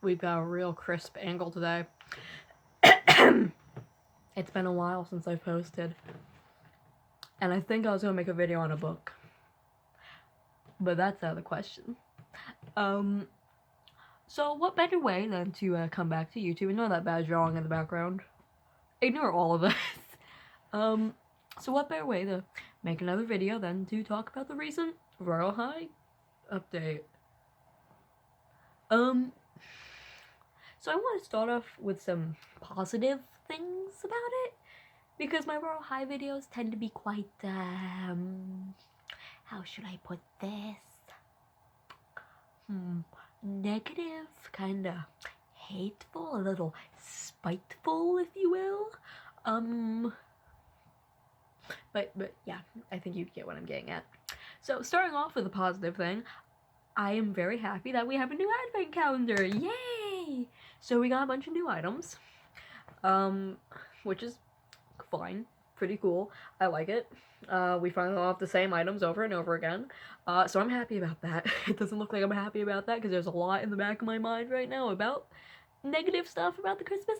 We've got a real crisp angle today. It's been a while since I've posted. And I think I was gonna make a video on a book. But that's out of the question. So what better way than to come back to YouTube? Ignore that bad drawing in the background. Ignore all of this. So what better way to make another video than to talk about the recent Royale High update? So I want to start off with some positive things about it, because my Royale High videos tend to be quite, how should I put this? Negative, kinda hateful, a little spiteful, if you will. But yeah, I think you get what I'm getting at. So starting off with a positive thing, I am very happy that we have a new advent calendar. Yay! So we got a bunch of new items, which is fine, pretty cool. I like it. We finally have the same items over and over again. So I'm happy about that. It doesn't look like I'm happy about that because there's a lot in the back of my mind right now about negative stuff about the Christmas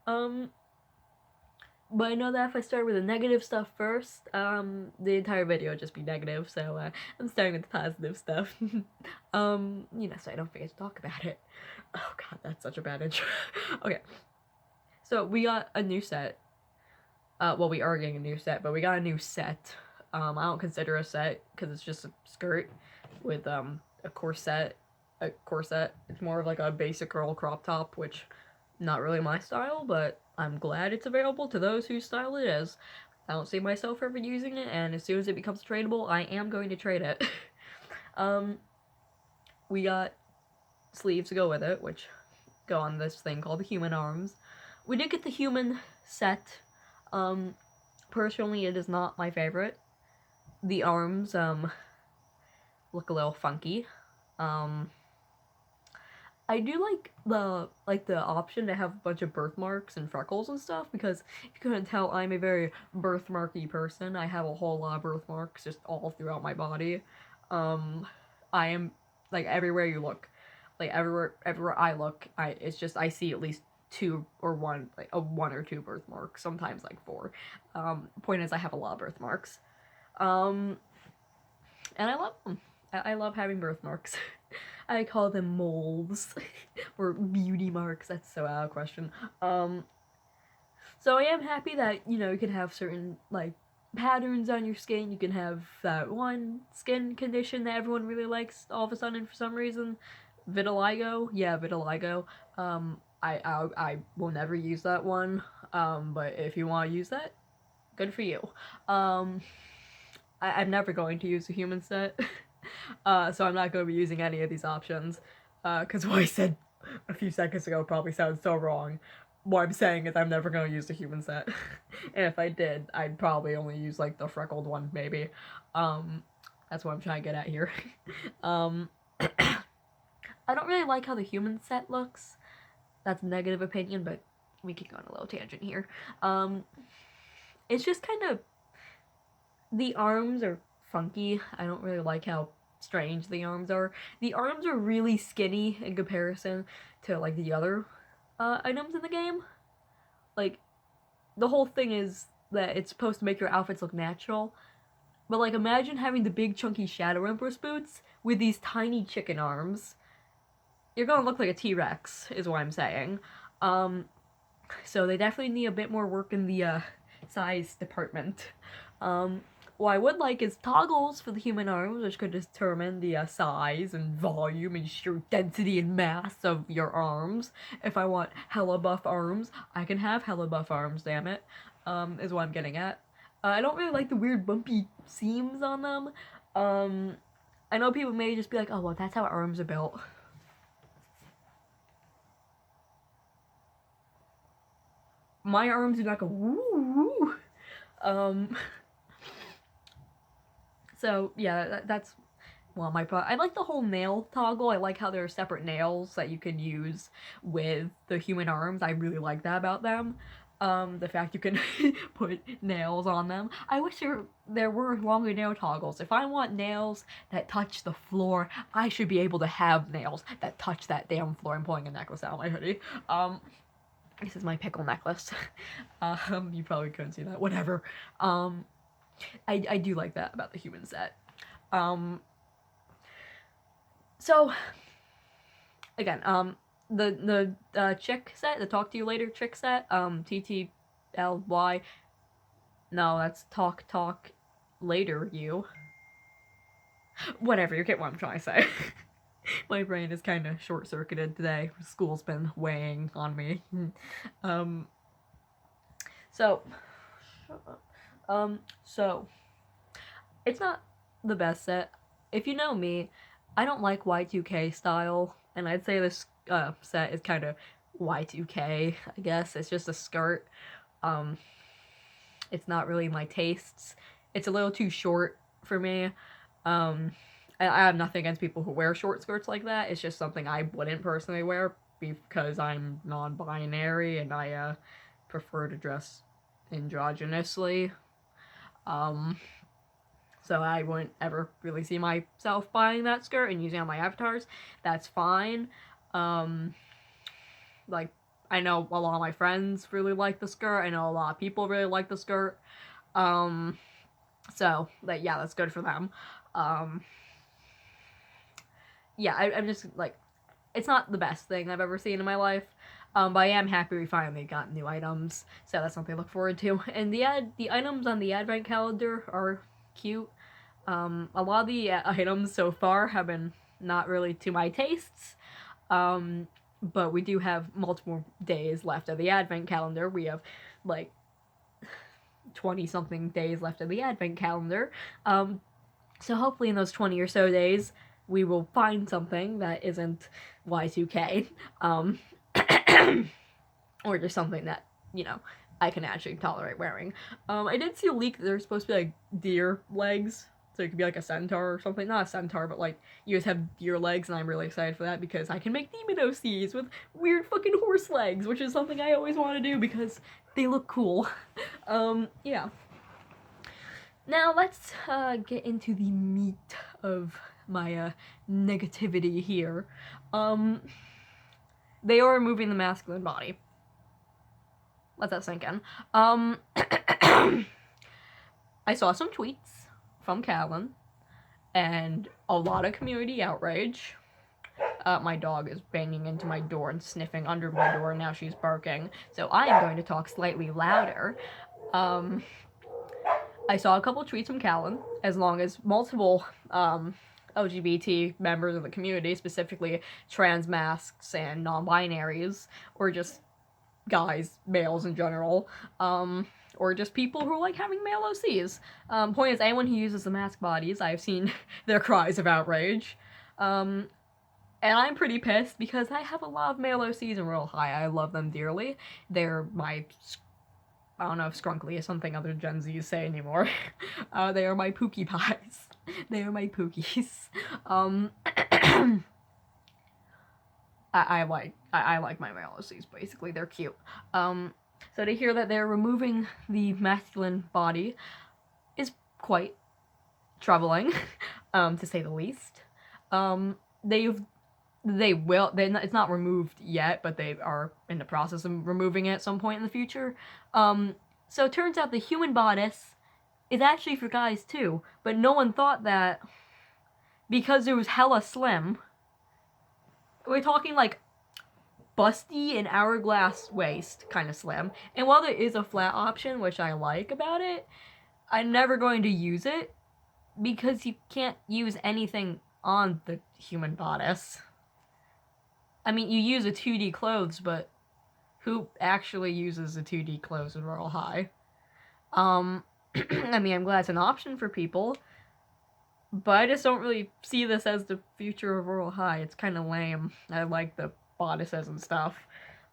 update. But I know that if I start with the negative stuff first, the entire video would just be negative, so I'm starting with the positive stuff. So I don't forget to talk about it. Oh god, that's such a bad intro. Okay. So we got a new set. Well, we are getting a new set, but we got a new set. I don't consider a set because it's just a skirt with a corset. It's more of like a basic girl crop top, which not really my style, but I'm glad it's available to those whose style it is. I don't see myself ever using it, and as soon as it becomes tradable, I am going to trade it. We got sleeves to go with it, which go on this thing called the human arms. We did get the human set. Personally, it is not my favorite. The arms, look a little funky. I do like the option to have a bunch of birthmarks and freckles and stuff, because if you couldn't tell, I'm a very birthmarky person. I have a whole lot of birthmarks just all throughout my body. I am, like, everywhere you look, like everywhere I look, it's just I see at least two or one, like a one or two birthmarks, sometimes like four. Point is, I have a lot of birthmarks, and I love them. I love having birthmarks. I call them moles or beauty marks. That's so out of question. So I am happy that you can have certain like patterns on your skin. You can have that one skin condition that everyone really likes all of a sudden for some reason. Vitiligo. Yeah, vitiligo. I will never use that one. But if you want to use that, good for you. I'm never going to use a human set. So I'm not going to be using any of these options. Because what I said a few seconds ago probably sounds so wrong. What I'm saying is I'm never going to use the human set. And if I did, I'd probably only use like the freckled one, maybe. That's what I'm trying to get at here. I don't really like how the human set looks. That's a negative opinion, but we can go on a little tangent here. It's just kind of, the arms are funky. I don't really like how strange the arms are. The arms are really skinny in comparison to like the other items in the game. Like, the whole thing is that it's supposed to make your outfits look natural, but like imagine having the big chunky Shadow Empress boots with these tiny chicken arms. You're gonna look like a T-Rex, is what I'm saying. So they definitely need a bit more work in the size department. What I would like is toggles for the human arms, which could determine the size and volume and sheer density and mass of your arms. If I want hella buff arms, I can have hella buff arms, damn it, is what I'm getting at. I don't really like the weird bumpy seams on them. I know people may just be like, oh, well, that's how arms are built. My arms do not go woo woo. So yeah, that's well, I like the whole nail toggle. I like how there are separate nails that you can use with the human arms. I really like that about them. The fact you can put nails on them. I wish there were longer nail toggles. If I want nails that touch the floor, I should be able to have nails that touch that damn floor. I'm pulling a necklace out of my hoodie. This is my pickle necklace. You probably couldn't see that. Whatever. I do like that about the human set. So again, the chick set, the talk to you later chick set, TTLY. No, that's talk later you. Whatever, you get what I'm trying to say. My brain is kind of short-circuited today. School's been weighing on me. So it's not the best set. If you know me, I don't like Y2K style, and I'd say this set is kind of Y2K, I guess. It's just a skirt. It's not really my tastes. It's a little too short for me. I have nothing against people who wear short skirts like that. It's just something I wouldn't personally wear because I'm non-binary and I prefer to dress androgynously. So I wouldn't ever really see myself buying that skirt and using it on my avatars. That's fine. Like, I know a lot of my friends really like the skirt. I know a lot of people really like the skirt. So, like, yeah, that's good for them. Yeah, I'm just, like, it's not the best thing I've ever seen in my life. But I am happy we finally got new items, so that's something to look forward to. And the items on the advent calendar are cute. A lot of the items so far have been not really to my tastes. But we do have multiple days left of the advent calendar. We have, like, 20-something days left of the advent calendar. So hopefully in those 20 or so days, we will find something that isn't Y2K. Or just something that, you know, I can actually tolerate wearing. I did see a leak that there's supposed to be, like, deer legs. So it could be, like, a centaur or something. Not a centaur, but, like, you just have deer legs, and I'm really excited for that because I can make demon OCs with weird fucking horse legs, which is something I always want to do because they look cool. Yeah. Now, let's get into the meat of my negativity here. They are removing the masculine body. Let that sink in. I saw some tweets from Callan, and a lot of community outrage. My dog is banging into my door and sniffing under my door, and now she's barking, so I am going to talk slightly louder. I saw a couple tweets from Callan, as long as multiple LGBT members of the community, specifically trans masks and non-binaries, or just guys, males in general, or just people who like having male OCs. Point is, anyone who uses the mask bodies, I've seen their cries of outrage. And I'm pretty pissed because I have a lot of male OCs in Royale High. I love them dearly. They're my, I don't know if scrunkly is something other Gen Zs say anymore. They are my pookie pies. They are my pookies. I like my male OCs, basically. They're cute. So to hear that they're removing the masculine body is quite troubling, to say the least. It's not removed yet, but they are in the process of removing it at some point in the future. So it turns out the human bodice is actually for guys too, but no one thought that because it was hella slim. We're talking like busty and hourglass waist kind of slim. And while there is a flat option, which I like about it, I'm never going to use it because you can't use anything on the human bodice. I mean, you use a 2D clothes, but who actually uses a 2D clothes in Royale High? I mean, I'm glad it's an option for people, but I just don't really see this as the future of Royale High. It's kind of lame. I like the bodices and stuff.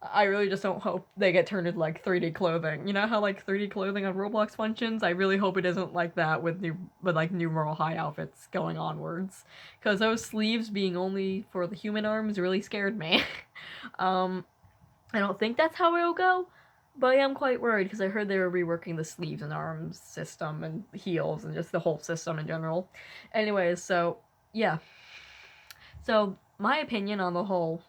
I really just don't hope they get turned into, like, 3D clothing. You know how, like, 3D clothing on Roblox functions? I really hope it isn't like that with new Royale High outfits going onwards. Because those sleeves being only for the human arms really scared me. I don't think that's how it'll go, But I am quite worried because I heard they were reworking the sleeves and arms system and heels and just the whole system in general. Anyways, so yeah. So my opinion on the whole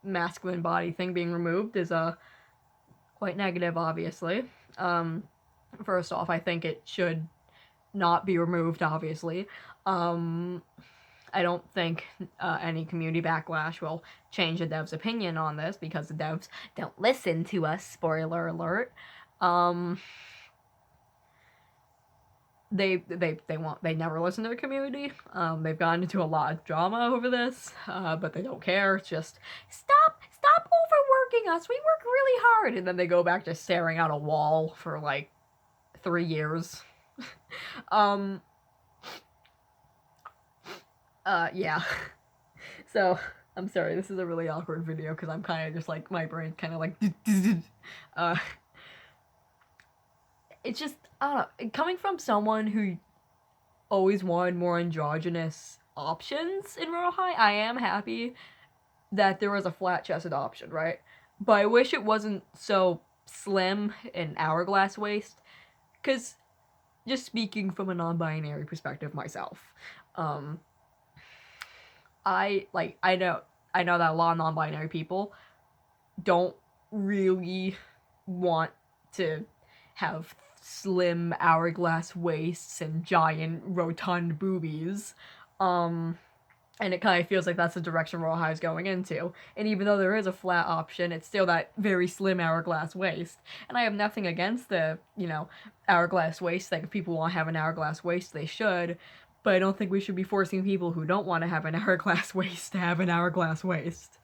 masculine body thing being removed is quite negative, obviously. First off, I think it should not be removed, obviously. I don't think any community backlash will change the devs' opinion on this because the devs don't listen to us. Spoiler alert. They never listen to the community. They've gotten into a lot of drama over this, but they don't care. It's just stop overworking us. We work really hard, and then they go back to staring at a wall for like 3 years. Yeah. So, I'm sorry, this is a really awkward video because I'm kind of just like, my brain kind of like, it's just, I don't know, coming from someone who always wanted more androgynous options in Royale High, I am happy that there was a flat-chested option, right? But I wish it wasn't so slim and hourglass waist, because just speaking from a non-binary perspective myself, I know that a lot of non-binary people don't really want to have slim hourglass waists and giant rotund boobies. And it kind of feels like that's the direction Royale High is going into. And even though there is a flat option, it's still that very slim hourglass waist. And I have nothing against the, hourglass waist. Like, if people want to have an hourglass waist, they should. But I don't think we should be forcing people who don't want to have an hourglass waist to have an hourglass waist.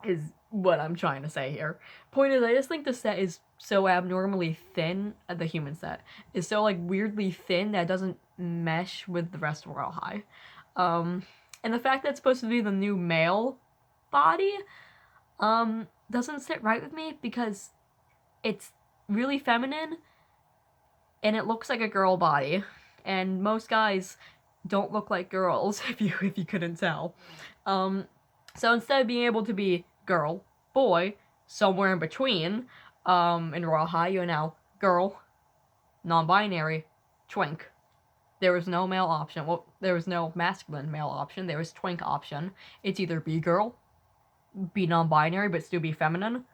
Is what I'm trying to say here. Point is, I just think the set is so abnormally thin, the human set, is so, like, weirdly thin that it doesn't mesh with the rest of Royale High. And the fact that it's supposed to be the new male body, doesn't sit right with me because it's really feminine and it looks like a girl body. And most guys don't look like girls, if you couldn't tell. So instead of being able to be girl, boy, somewhere in between, in Royale High, you're now girl, non-binary, twink. There was no male option. Well, there was no masculine male option. There was twink option. It's either be girl, be non-binary but still be feminine,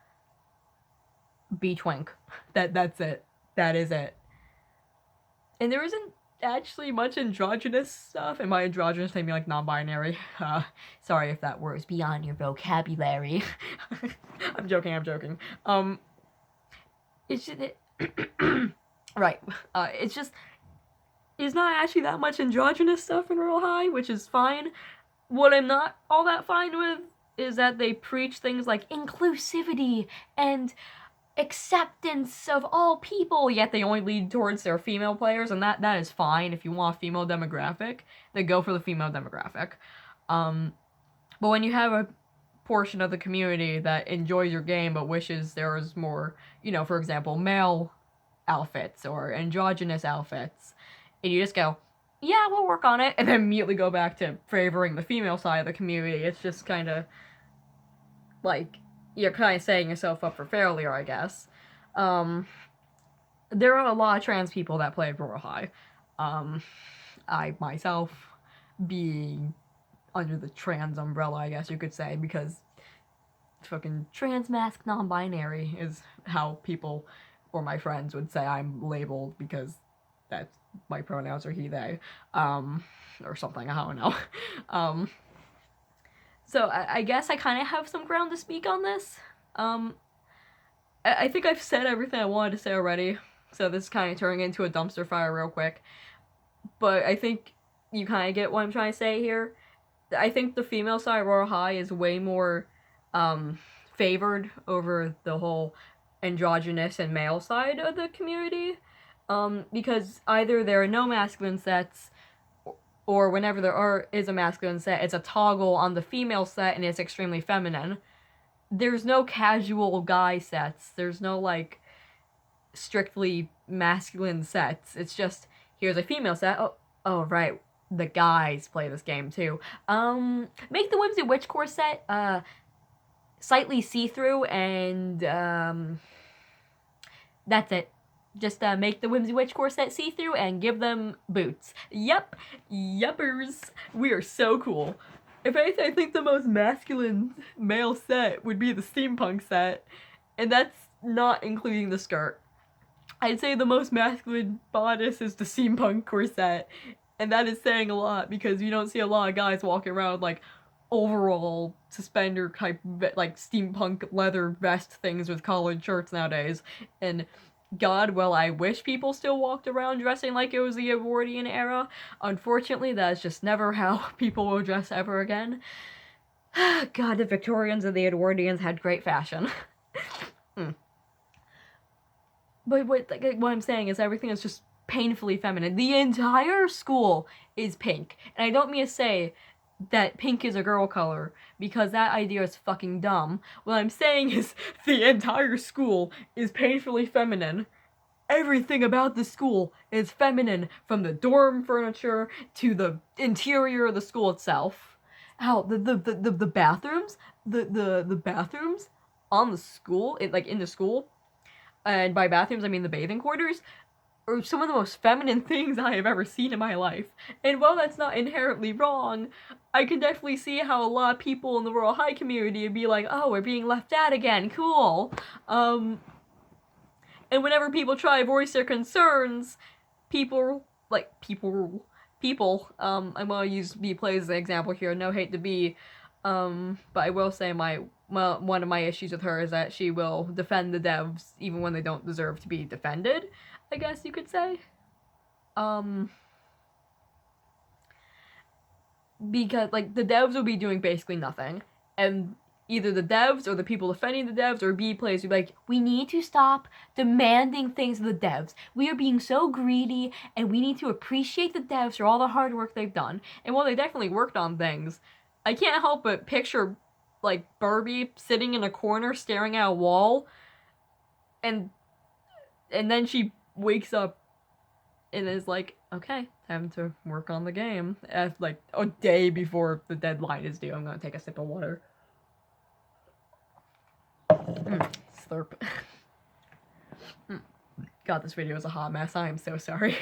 be twink. That's it. That is it. And there isn't actually much androgynous stuff. And by androgynous, I mean like non-binary. Sorry if that word is beyond your vocabulary. I'm joking. It's just right. It's just, it's not actually that much androgynous stuff in Royale High, which is fine. What I'm not all that fine with is that they preach things like inclusivity and acceptance of all people, yet they only lead towards their female players, and that is fine. If you want a female demographic, then go for the female demographic. But when you have a portion of the community that enjoys your game but wishes there was more, for example, male outfits or androgynous outfits, and you just go, yeah, we'll work on it, and then immediately go back to favoring the female side of the community, it's just kind of like, you're kind of setting yourself up for failure, I guess. There are a lot of trans people that play Royale High. I myself being under the trans umbrella, I guess you could say, because fucking trans mask non-binary is how people or my friends would say I'm labeled, because that's my pronouns are he, they, or something, I don't know. So I guess I kind of have some ground to speak on this. I think I've said everything I wanted to say already, so this is kind of turning into a dumpster fire real quick. But I think you kind of get what I'm trying to say here. I think the female side of Royale High is way more favored over the whole androgynous and male side of the community. Because either there are no masculine sets, or whenever there is a masculine set, it's a toggle on the female set and it's extremely feminine. There's no casual guy sets. There's no, like, strictly masculine sets. It's just, here's a female set. Oh, right. The guys play this game, too. Make the Whimsy Witch Core set, slightly see-through, and that's it. Just make the Whimsy Witch corset see-through and give them boots. Yep, yuppers. We are so cool. If anything, I think the most masculine male set would be the steampunk set, and that's not including the skirt. I'd say the most masculine bodice is the steampunk corset, and that is saying a lot because you don't see a lot of guys walking around like overall suspender type like steampunk leather vest things with collared shirts nowadays. And God, well, I wish people still walked around dressing like it was the Edwardian era. Unfortunately, that's just never how people will dress ever again. God, the Victorians and the Edwardians had great fashion. But what I'm saying is everything is just painfully feminine. The entire school is pink. And I don't mean to say that pink is a girl color, because that idea is fucking dumb. What I'm saying is the entire school is painfully feminine. Everything about the school is feminine, from the dorm furniture to the interior of the school itself. How the bathrooms, the bathrooms on the school, in the school, and by bathrooms I mean the bathing quarters, are some of the most feminine things I have ever seen in my life. And while that's not inherently wrong, I can definitely see how a lot of people in the Royal High community would be like, oh, we're being left out again, cool. And whenever people try to voice their concerns, people, I'm gonna use B Plays as an example here, no hate to B, but I will say one of my issues with her is that she will defend the devs even when they don't deserve to be defended, I guess you could say. Because, like, the devs will be doing basically nothing, and either the devs or the people defending the devs or B Plays will be like, we need to stop demanding things of the devs. We are being so greedy, and we need to appreciate the devs for all the hard work they've done. And while they definitely worked on things, I can't help but picture, like, Barbie sitting in a corner staring at a wall, and then she wakes up and is like, okay, time to work on the game. As like a day before the deadline is due, I'm gonna take a sip of water. Slurp. God, this video is a hot mess. I am so sorry.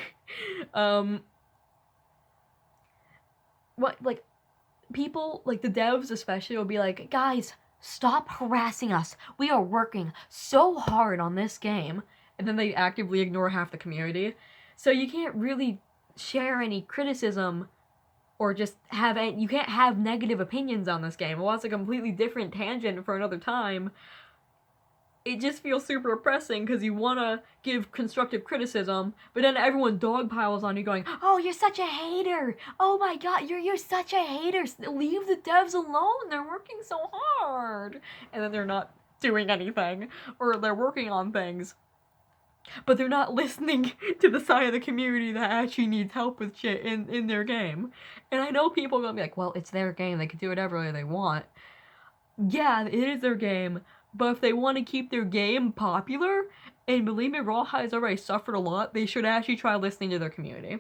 What, like, people, like the devs especially, will be like, guys, stop harassing us. We are working so hard on this game. And then they actively ignore half the community. So you can't really share any criticism or just you can't have negative opinions on this game. Well, that's a completely different tangent for another time. It just feels super oppressing because you want to give constructive criticism, but then everyone dogpiles on you going, oh, you're such a hater. Oh my god, you're such a hater. Leave the devs alone. They're working so hard. And then they're not doing anything, or they're working on things, but they're not listening to the side of the community that actually needs help with shit in their game. And I know people are gonna be like, well, it's their game. They can do whatever they want. Yeah, it is their game. But if they want to keep their game popular, and believe me, Raw has already suffered a lot, they should actually try listening to their community.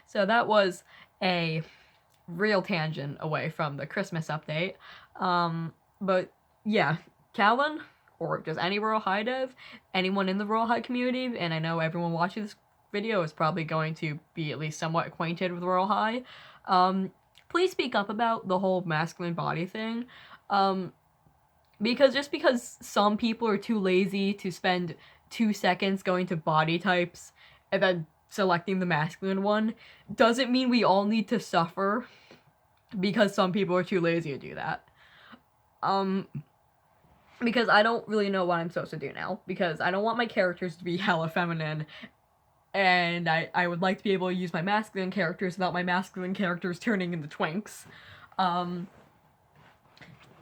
So that was a real tangent away from the Christmas update. But yeah, Calvin, or just any Royal High dev, anyone in the Royal High community, and I know everyone watching this video is probably going to be at least somewhat acquainted with Royal High, please speak up about the whole masculine body thing. Because just because some people are too lazy to spend 2 seconds going to body types and then selecting the masculine one, doesn't mean we all need to suffer because some people are too lazy to do that. Because I don't really know what I'm supposed to do now, because I don't want my characters to be hella feminine, and I would like to be able to use my masculine characters without my masculine characters turning into twinks.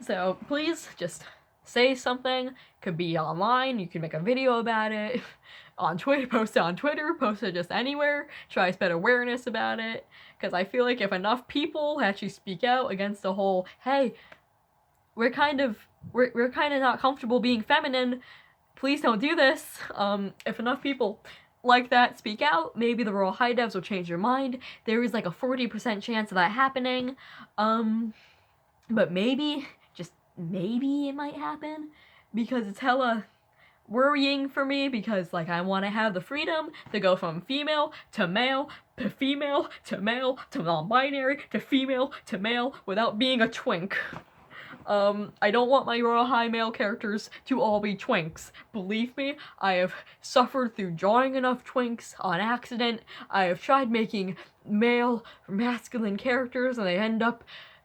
So please just say something. Could be online, you can make a video about it, on Twitter, post it on Twitter, post it just anywhere, try to spread awareness about it, because I feel like if enough people actually speak out against the whole, hey, we're kind of not comfortable being feminine, please don't do this, if enough people like that speak out, maybe the Royal High devs will change their mind. There is like a 40% chance of that happening, but maybe, just maybe it might happen, because it's hella worrying for me, because like I want to have the freedom to go from female to male to male to non-binary to female to male without being a twink. I don't want my Royale High male characters to all be twinks. Believe me, I have suffered through drawing enough twinks on accident. I have tried making male masculine characters and they end up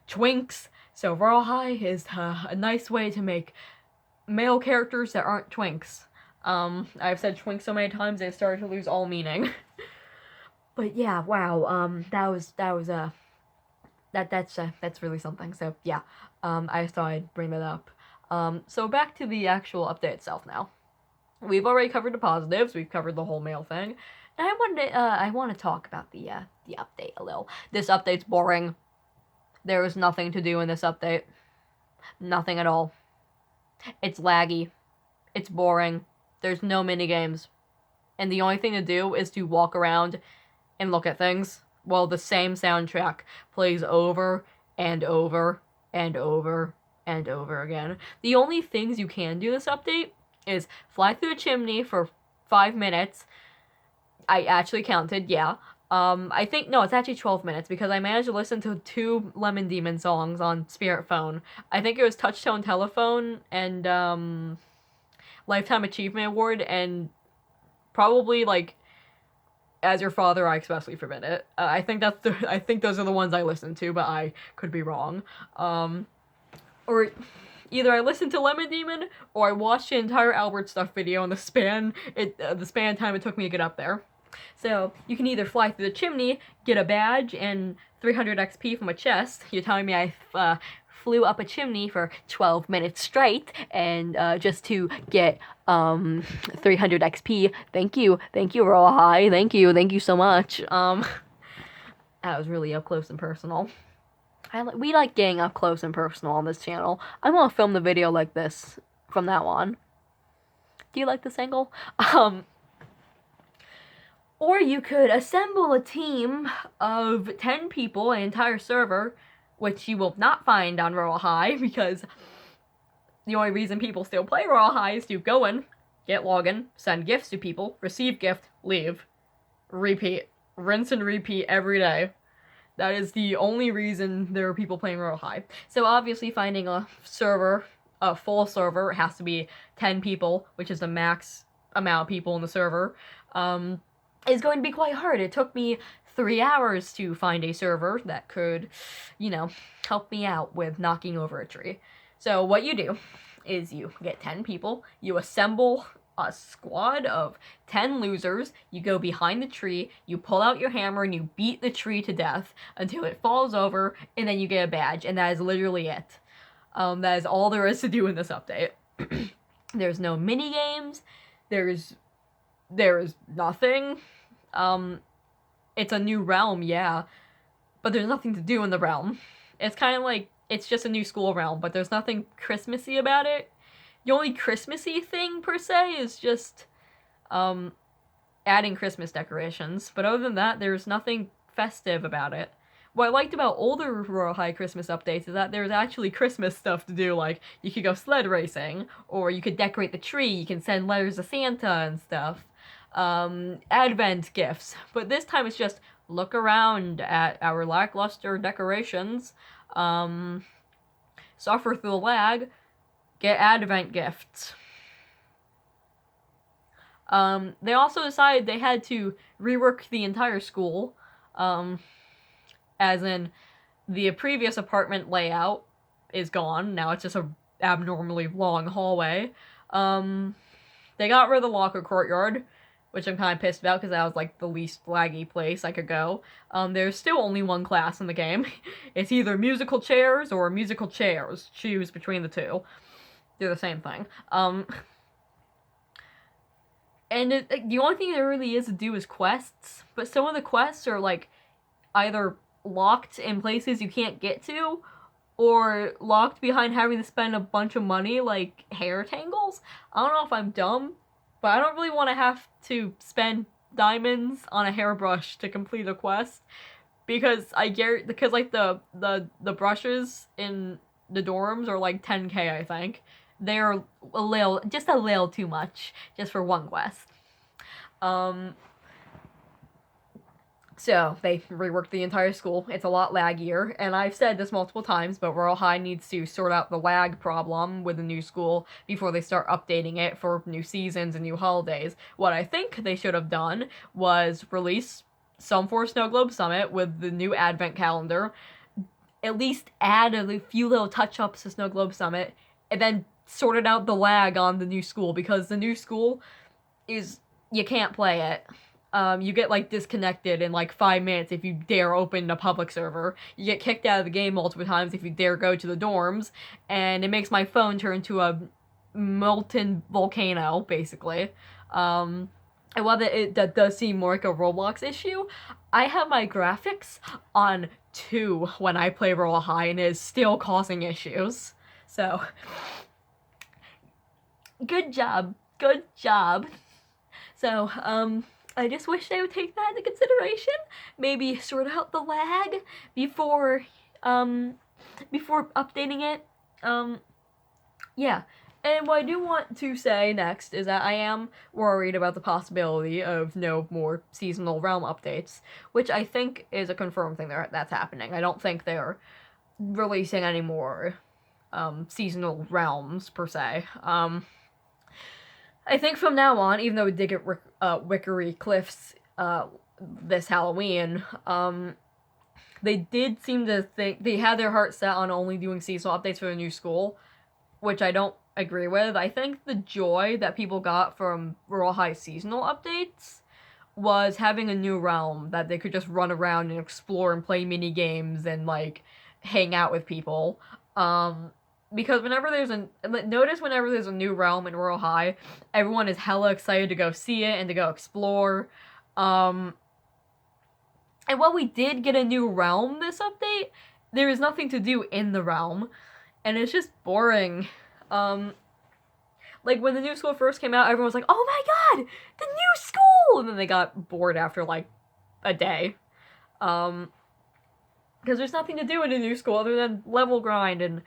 twinks. So Royale High is a nice way to make male characters that aren't twinks. I've said twink so many times they've started to lose all meaning. But yeah, wow, that's really something. So yeah, I just thought I'd bring that up. So back to the actual update itself now. We've already covered the positives. We've covered the whole mail thing. And I want to talk about the update a little. This update's boring. There is nothing to do in this update. Nothing at all. It's laggy. It's boring. There's no minigames. And the only thing to do is to walk around and look at things while the same soundtrack plays over and over and over and over again. The only things you can do this update is fly through a chimney for 5 minutes. I actually counted, yeah. I think, no, it's actually 12 minutes because I managed to listen to 2 Lemon Demon songs on Spirit Phone. I think it was Touchtone Telephone and, Lifetime Achievement Award, and probably, like, As Your Father, I Expressly Forbid It. I think those are the ones I listened to, but I could be wrong. Or either I listened to Lemon Demon, or I watched the entire Albert Stuff video in the span of time it took me to get up there. So, you can either fly through the chimney, get a badge, and 300 XP from a chest. You're telling me I flew up a chimney for 12 minutes straight, and just to get 300 XP. Thank you, Royale High. Thank you so much. That was really up close and personal. We like getting up close and personal on this channel. I want to film the video like this from now on. Do you like this angle? Or you could assemble a team of 10 people, an entire server, which you will not find on Royale High, because the only reason people still play Royale High is to go in, get login, send gifts to people, receive gift, leave, repeat, rinse and repeat every day. That is the only reason there are people playing Royale High. So obviously finding a server, a full server, has to be 10 people, which is the max amount of people in the server, is going to be quite hard. It took me 3 hours to find a server that could, help me out with knocking over a tree. So what you do is you get 10 people, you assemble a squad of 10 losers, you go behind the tree, you pull out your hammer, and you beat the tree to death until it falls over, and then you get a badge, and that is literally it. That is all there is to do in this update. There's no mini games. There is nothing. It's a new realm, yeah, but there's nothing to do in the realm. It's kind of like, it's just a new school realm, but there's nothing Christmassy about it. The only Christmassy thing, per se, is just, adding Christmas decorations, but other than that, there's nothing festive about it. What I liked about older Royale High Christmas updates is that there's actually Christmas stuff to do, like, you could go sled racing, or you could decorate the tree, you can send letters to Santa and stuff. Advent gifts, but this time it's just look around at our lackluster decorations, suffer through the lag, get Advent gifts. They also decided they had to rework the entire school, as in the previous apartment layout is gone, now it's just a abnormally long hallway. They got rid of the locker courtyard, which I'm kind of pissed about because that was, like, the least laggy place I could go. There's still only one class in the game. It's either musical chairs or musical chairs. Choose between the two. They're the same thing. And the only thing there really is to do is quests, but some of the quests are, like, either locked in places you can't get to, or locked behind having to spend a bunch of money, like hair tangles. I don't know if I'm dumb, but I don't really want to have to spend diamonds on a hairbrush to complete a quest, because like the brushes in the dorms are like 10K, I think. They're just a little too much, just for one quest. So they reworked the entire school. It's a lot laggier, and I've said this multiple times, but Royal High needs to sort out the lag problem with the new school before they start updating it for new seasons and new holidays. What I think they should have done was release some for Snow Globe Summit with the new advent calendar, at least add a few little touch-ups to Snow Globe Summit, and then sorted out the lag on the new school, because the new school is, you can't play it. You get like disconnected in like 5 minutes if you dare open a public server. You get kicked out of the game multiple times if you dare go to the dorms, and it makes my phone turn to a molten volcano, basically. And while that does seem more like a Roblox issue, I have my graphics on 2 when I play Royale High, and it is still causing issues. So, good job. Good job. So, I just wish they would take that into consideration. Maybe sort out the lag before updating it. Yeah. And what I do want to say next is that I am worried about the possibility of no more seasonal realm updates, which I think is a confirmed thing that's happening. I don't think they're releasing any more seasonal realms, per se. I think from now on, even though we did get Wickery Cliffs this Halloween, they did seem to think they had their heart set on only doing seasonal updates for the new school, which I don't agree with. I think the joy that people got from Royal High seasonal updates was having a new realm that they could just run around and explore and play mini games and like hang out with people. Because whenever there's a new realm in Royal High, everyone is hella excited to go see it and to go explore. And while we did get a new realm this update, there is nothing to do in the realm, and it's just boring. Like when the new school first came out, everyone was like, "Oh my god, the new school!" And then they got bored after like a day. Because there's nothing to do in a new school other than level grind, and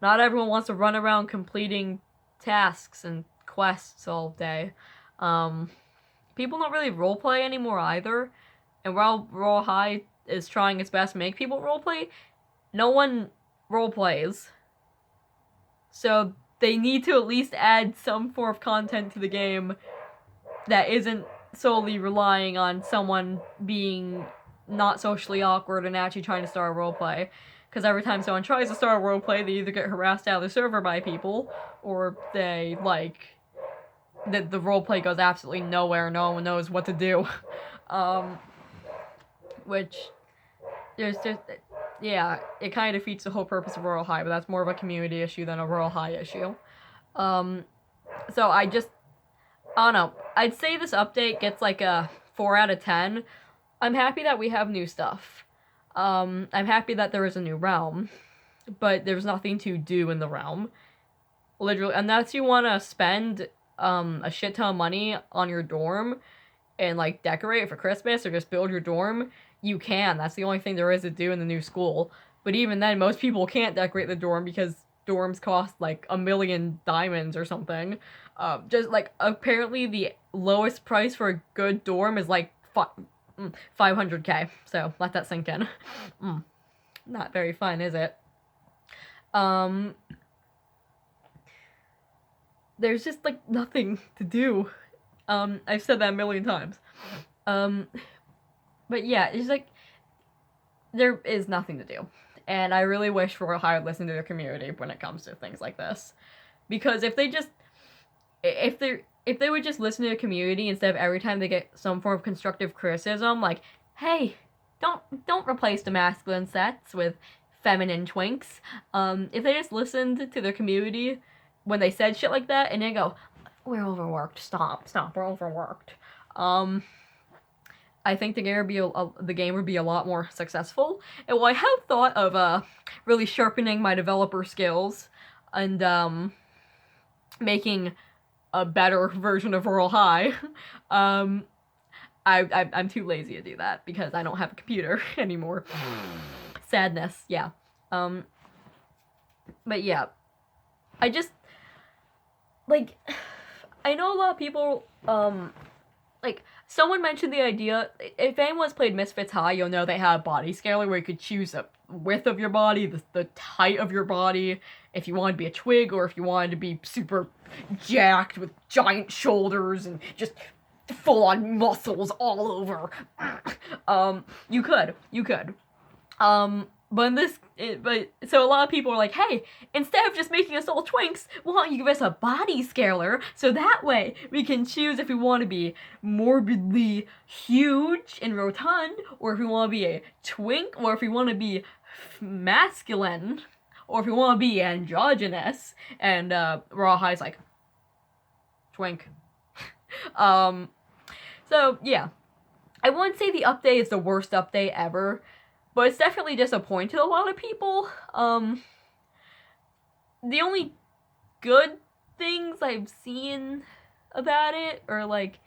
not everyone wants to run around completing tasks and quests all day. People don't really roleplay anymore either. And while Royal High is trying its best to make people roleplay, no one roleplays. So they need to at least add some form of content to the game that isn't solely relying on someone being not socially awkward and actually trying to start a roleplay. Because every time someone tries to start a roleplay, they either get harassed out of the server by people, or they, like, the roleplay goes absolutely nowhere, no one knows what to do. Which, there's just, yeah, it kind of defeats the whole purpose of Royal High, but that's more of a community issue than a Royal High issue. So I don't know, I'd say this update gets like a 4 out of 10. I'm happy that we have new stuff. I'm happy that there is a new realm, but there's nothing to do in the realm. Literally, unless you want to spend a shit ton of money on your dorm and like decorate it for Christmas or just build your dorm, you can. That's the only thing there is to do in the new school. But even then, most people can't decorate the dorm because dorms cost like 1,000,000 diamonds or something. Just like apparently the lowest price for a good dorm is like 500k. So let that sink in. Not very fun, is it? There's just like nothing to do. I've said that a million times. But yeah, it's like there is nothing to do. And I really wish Royal High would listen to their community when it comes to things like this. Because if they would just listen to the community instead of every time they get some form of constructive criticism, like, hey, don't replace the masculine sets with feminine twinks. If they just listened to their community when they said shit like that, and they go, we're overworked, stop, we're overworked. I think the game would be a lot more successful. And while I have thought of really sharpening my developer skills and making a better version of Royal High, I'm too lazy to do that because I don't have a computer anymore. Sadness, yeah. But yeah, I just, like, I know a lot of people, like, someone mentioned the idea, if anyone's played Misfits High, you'll know they have a body scaler where you could choose the width of your body, the height of your body, if you wanted to be a twig, or if you wanted to be super jacked with giant shoulders and just full-on muscles all over. You could. But in this, so a lot of people are like, hey, instead of just making us all twinks, why don't you give us a body scaler so that way we can choose if we want to be morbidly huge and rotund, or if we want to be a twink, or if we want to be masculine, or if we want to be androgynous. And Raw High's like, twink. So yeah, I wouldn't say the update is the worst update ever, but it's definitely disappointed a lot of people. The only good things I've seen about it are, like,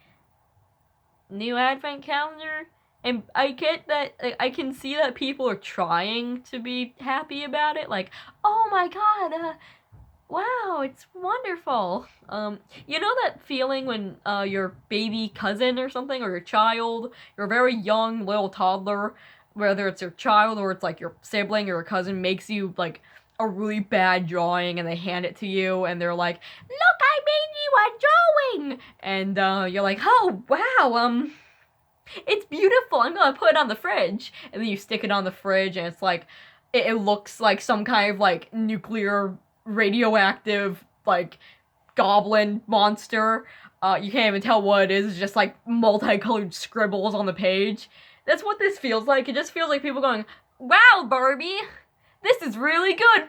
new advent calendar. And I get that, I can see that people are trying to be happy about it. Like, oh my god, wow, it's wonderful. You know that feeling when your baby cousin or something, or your child, your very young little toddler, whether it's your child or it's like your sibling or a cousin, makes you like a really bad drawing and they hand it to you and they're like, look, I made you a drawing! And you're like, oh, wow, it's beautiful, I'm gonna put it on the fridge. And then you stick it on the fridge and it's like, it looks like some kind of like nuclear radioactive, like, goblin monster. You can't even tell what it is. It's just like multicolored scribbles on the page. That's what this feels like. It just feels like people going, wow, Barbie, this is really good.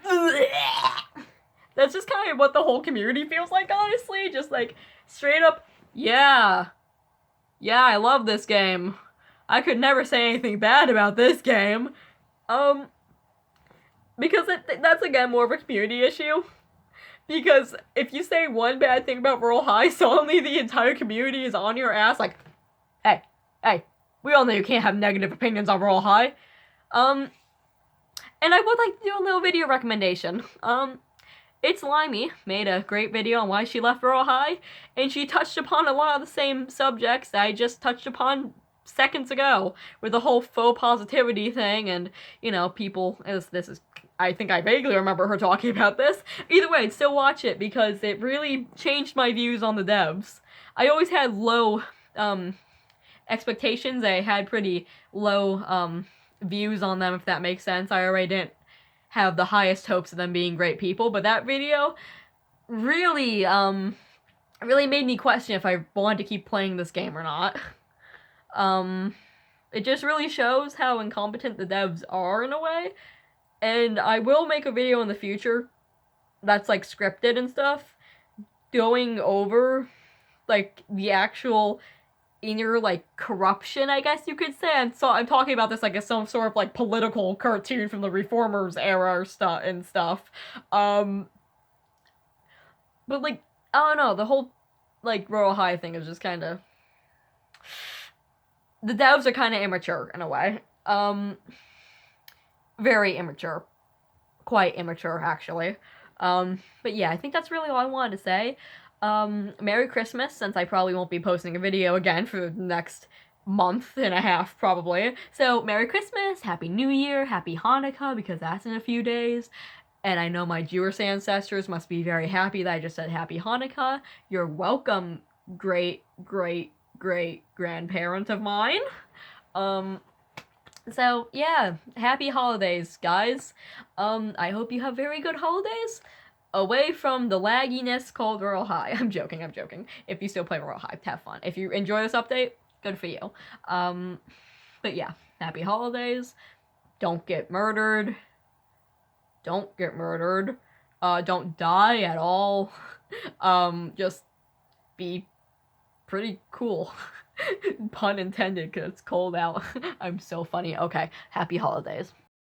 That's just kind of what the whole community feels like, honestly. Just like, straight up, yeah, I love this game. I could never say anything bad about this game. Because that's, again, more of a community issue. Because if you say one bad thing about Royale High, suddenly the entire community is on your ass like, hey, we all know you can't have negative opinions on Royale High. And I would like to do a little video recommendation. It's Limey made a great video on why she left Royale High, and she touched upon a lot of the same subjects that I just touched upon seconds ago, with the whole faux positivity thing, and, you know, people, this is, I think I vaguely remember her talking about this. Either way, still watch it, because it really changed my views on the devs. I always had low, expectations. I had pretty low, views on them, if that makes sense. I already didn't have the highest hopes of them being great people, but that video really, really made me question if I wanted to keep playing this game or not. It just really shows how incompetent the devs are in a way, and I will make a video in the future that's, like, scripted and stuff, going over, like, the actual inner, like, corruption, I guess you could say. I'm talking about this like as some sort of, like, political cartoon from the Reformers era or stuff. But, like, I don't know, the whole, like, Royale High thing is just kind of, the devs are kind of immature in a way. Very immature. Quite immature, actually. But yeah, I think that's really all I wanted to say. Merry Christmas, since I probably won't be posting a video again for the next month and a half, probably. So, Merry Christmas, Happy New Year, Happy Hanukkah, because that's in a few days. And I know my Jewish ancestors must be very happy that I just said Happy Hanukkah. You're welcome, great grandparent of mine. So, yeah, happy holidays, guys. I hope you have very good holidays, away from the lagginess called Royale High. I'm joking. If you still play Royale High, have fun. If you enjoy this update, good for you. But yeah, happy holidays. Don't get murdered. Don't die at all. Just be pretty cool. Pun intended, because it's cold out. I'm so funny. Okay, happy holidays.